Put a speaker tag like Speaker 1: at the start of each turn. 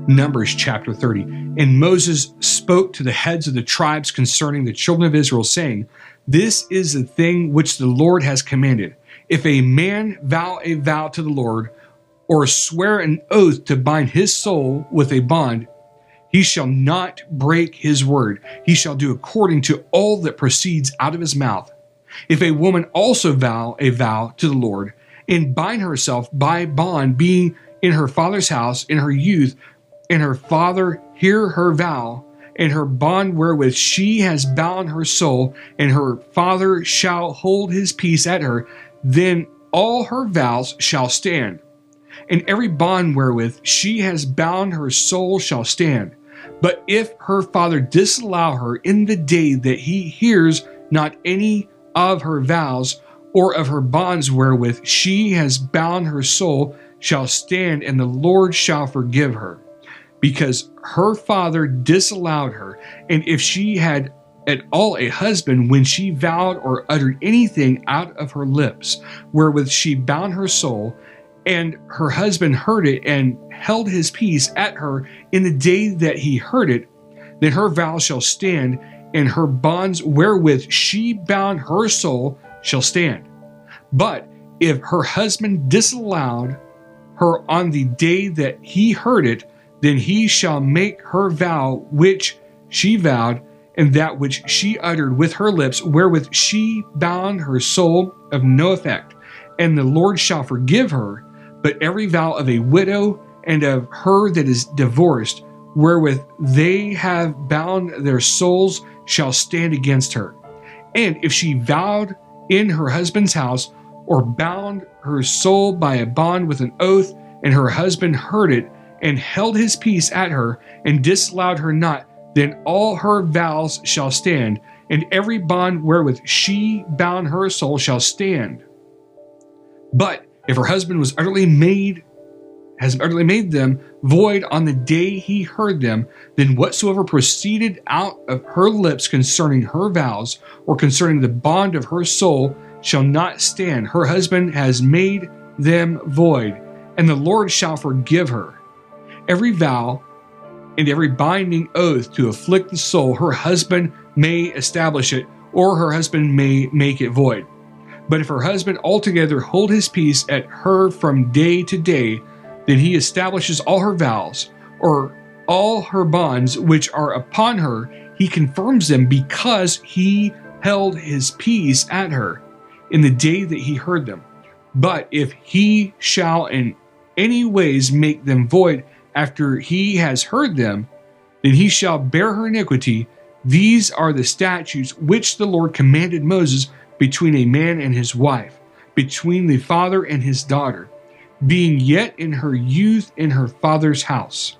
Speaker 1: Numbers chapter 30. And Moses spoke to the heads of the tribes concerning the children of Israel, saying, This is the thing which the Lord has commanded. If a man vow a vow to the Lord, or swear an oath to bind his soul with a bond, he shall not break his word. He shall do according to all that proceeds out of his mouth. If a woman also vow a vow to the Lord, and bind herself by bond, being in her father's house in her youth, and her father hear her vow, and her bond wherewith she has bound her soul, and her father shall hold his peace at her, then all her vows shall stand. And every bond wherewith she has bound her soul shall stand. But if her father disallow her in the day that he hears not any of her vows, or of her bonds wherewith she has bound her soul, shall stand, and the Lord shall forgive her, because her father disallowed her. And if she had at all a husband, when she vowed or uttered anything out of her lips, wherewith she bound her soul, and her husband heard it and held his peace at her in the day that he heard it, then her vow shall stand, and her bonds wherewith she bound her soul shall stand. But if her husband disallowed her on the day that he heard it, then he shall make her vow which she vowed, and that which she uttered with her lips, wherewith she bound her soul, of no effect. And the Lord shall forgive her. But every vow of a widow and of her that is divorced, wherewith they have bound their souls, shall stand against her. And if she vowed in her husband's house, or bound her soul by a bond with an oath, and her husband heard it, and held his peace at her, and disallowed her not, then all her vows shall stand, and every bond wherewith she bound her soul shall stand. But if her husband has utterly made them void on the day he heard them, then whatsoever proceeded out of her lips concerning her vows, or concerning the bond of her soul, shall not stand. Her husband has made them void, and the Lord shall forgive her. Every vow and every binding oath to afflict the soul, her husband may establish it, or her husband may make it void. But if her husband altogether hold his peace at her from day to day, then he establishes all her vows, or all her bonds which are upon her, he confirms them, because he held his peace at her in the day that he heard them. But if he shall in any ways make them void after he has heard them, then he shall bear her iniquity. These are the statutes which the Lord commanded Moses between a man and his wife, between the father and his daughter, being yet in her youth in her father's house.